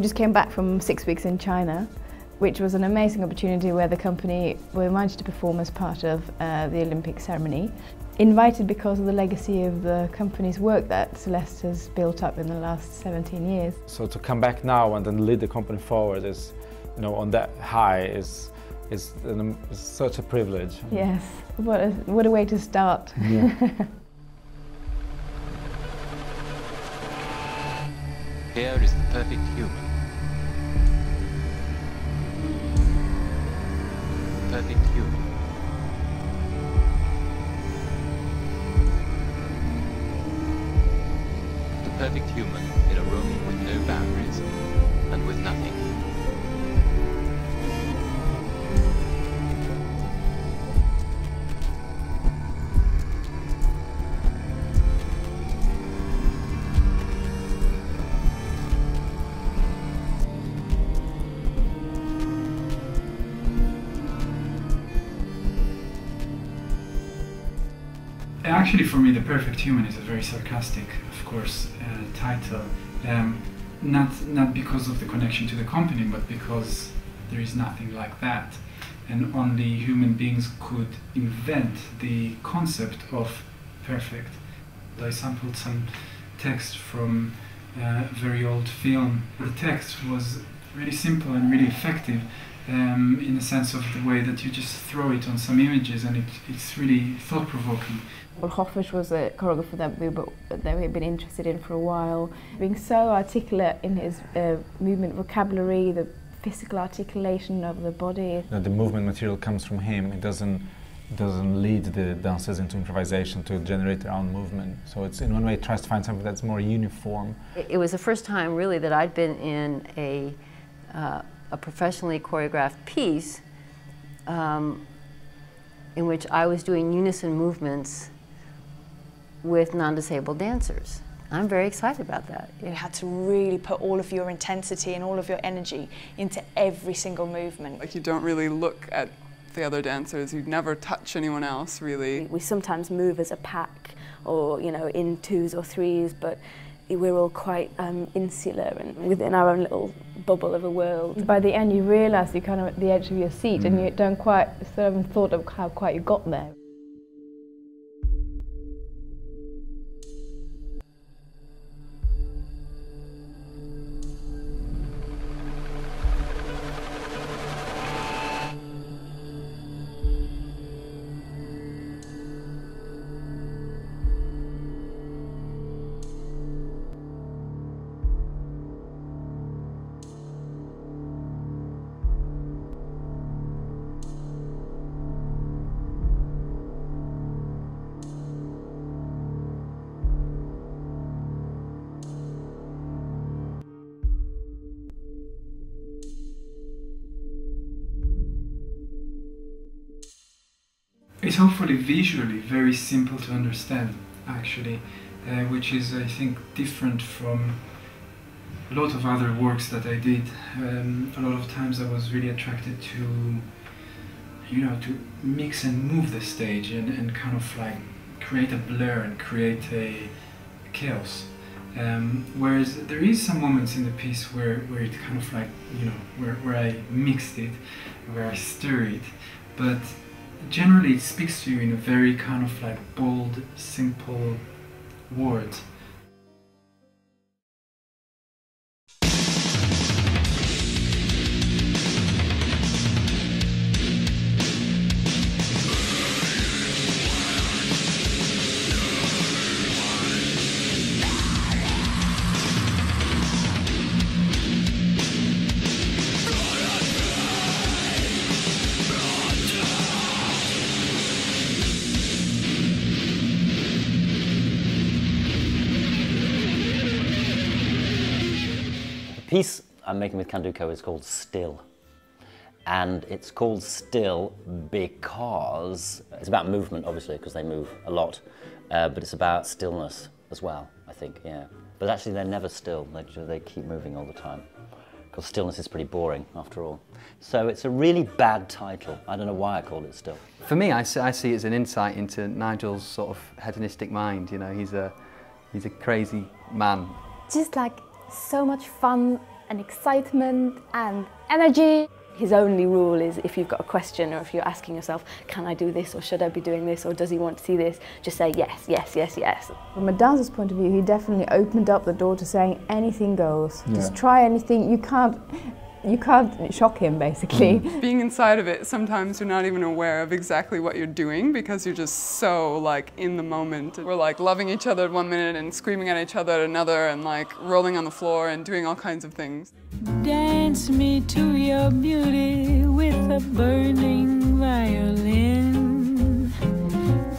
just came back from 6 weeks in China, which was an amazing opportunity where the company were invited to perform as part of the Olympic ceremony. Invited because of the legacy of the company's work that Celeste has built up in the last 17 years. So to come back now and then lead the company forward is, you know, on that high is such a privilege. Yes, what a way to start. Yeah. Here is the perfect human. Perfect human. The perfect human in a room with no boundaries and with nothing. Actually, for me, The Perfect Human is a very sarcastic, of course, title. Not because of the connection to the company, but because there is nothing like that. And only human beings could invent the concept of perfect. I sampled some text from a very old film. The text was really simple and really effective. In the sense of the way that you just throw it on some images, and it's really thought-provoking. Well, Hofesh was a choreographer that we've been interested in for a while. Being so articulate in his movement vocabulary, the physical articulation of the body. The movement material comes from him. It doesn't lead the dancers into improvisation to generate their own movement. So it's in one way it tries to find something that's more uniform. It was the first time really that I'd been in a professionally choreographed piece in which I was doing unison movements with non-disabled dancers. I'm very excited about that. You had to really put all of your intensity and all of your energy into every single movement. Like, you don't really look at the other dancers, you never touch anyone else really. We sometimes move as a pack, or you know, in twos or threes, but we're all quite insular and within our own little bubble of a world. By the end you realise you're kind of at the edge of your seat and you don't quite sort of thought of how quite you got there. It's hopefully visually very simple to understand, actually, which is, I think, different from a lot of other works that I did. A lot of times I was really attracted to, you know, to mix and move the stage and kind of like create a blur and create a chaos. Whereas there is some moments in the piece where it kind of like, you know, where I mixed it, where I stir it, but generally it speaks to you in a very kind of like bold, simple words. The piece I'm making with Candoco is called Still, and it's called Still because it's about movement, obviously, because they move a lot, but it's about stillness as well, I think, yeah. But actually they're never still, they keep moving all the time, because stillness is pretty boring after all. So it's a really bad title. I don't know why I called it Still. For me, I see it as an insight into Nigel's sort of hedonistic mind. You know, he's a crazy man. Just like so much fun and excitement and energy. His only rule is if you've got a question or if you're asking yourself, can I do this or should I be doing this or does he want to see this, just say yes, yes, yes, yes. From a dancer's point of view, he definitely opened up the door to saying anything goes. Just try anything. You can't shock him, basically. Being inside of it, sometimes you're not even aware of exactly what you're doing because you're just so like in the moment. We're like loving each other at one minute and screaming at each other at another and like rolling on the floor and doing all kinds of things. Dance me to your beauty with a burning violin.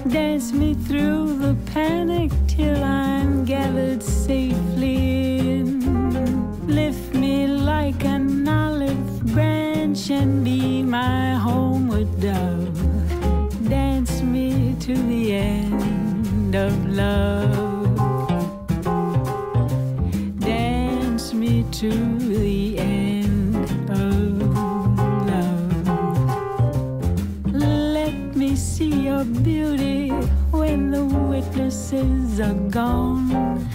Dance me through the panic till I'm gathered safely in. Lift me like an olive branch and be my homeward dove. Dance me to the end of love. Dance me to the end of love. Let me see your beauty when the witnesses are gone.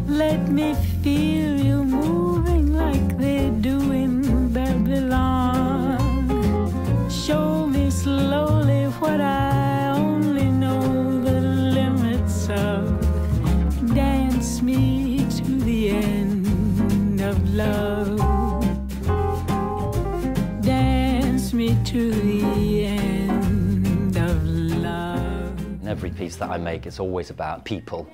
Let me feel you moving like they do in Babylon. Show me slowly what I only know the limits of. Dance me to the end of love. Dance me to the end of love. In every piece that I make, it's always about people,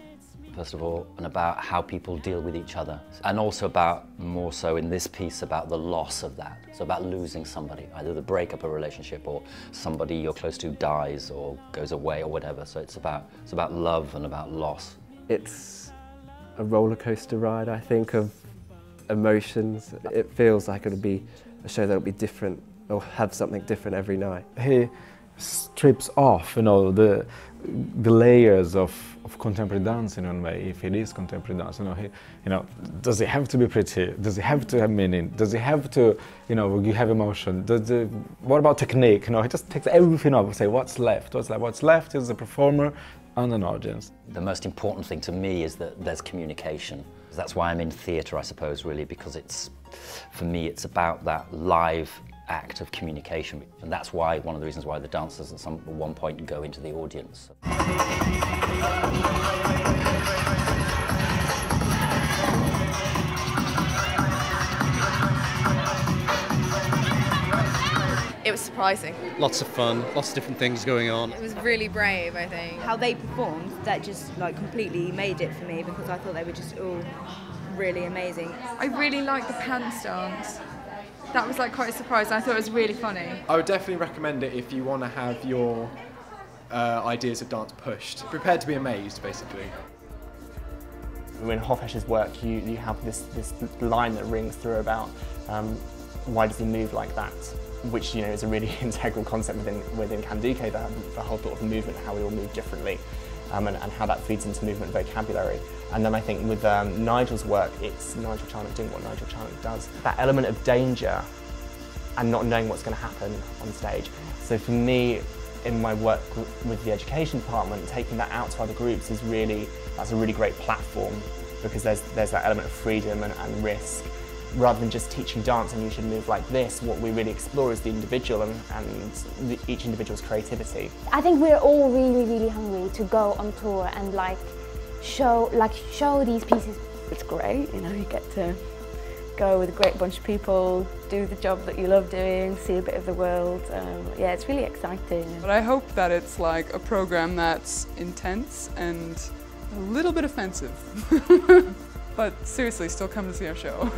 first of all, and about how people deal with each other. And also about, more so in this piece, about the loss of that. So about losing somebody, either the breakup of a relationship or somebody you're close to dies or goes away or whatever. So it's about love and about loss. It's a roller coaster ride, I think, of emotions. It feels like it'll be a show that'll be different or have something different every night. He strips off, the layers of contemporary dance in one way, if it is contemporary dance. Does it have to be pretty? Does it have to have meaning? Does it have to, you have emotion? What about technique? He just takes everything off and say, what's left? What's left is the performer and an audience. The most important thing to me is that there's communication. That's why I'm in theatre, I suppose, really, because for me, it's about that live act of communication. And that's why, one of the reasons why the dancers at one point go into the audience. It was surprising. Lots of fun, lots of different things going on. It was really brave, I think. How they performed, that just completely made it for me because I thought they were just all really amazing. I really liked the pants dance. That was quite a surprise. I thought it was really funny. I would definitely recommend it if you want to have your ideas of dance pushed. Prepared to be amazed, basically. In Hofesh's work, you have this line that rings through about why does he move like that, which is a really integral concept within Candoco, the whole thought of movement, how we all move differently, and how that feeds into movement vocabulary. And then I think with Nigel's work, it's Nigel Charnock doing what Nigel Charnock does. That element of danger and not knowing what's going to happen on stage. So for me, in my work with the education department, taking that out to other groups that's a really great platform, because there's that element of freedom and risk. Rather than just teaching dance and you should move like this, what we really explore is the individual and each individual's creativity. I think we're all really, really hungry to go on tour and show these pieces. It's great, you get to go with a great bunch of people, do the job that you love doing, see a bit of the world. Yeah, it's really exciting. But I hope that it's like a program that's intense and a little bit offensive. But seriously, still come to see our show.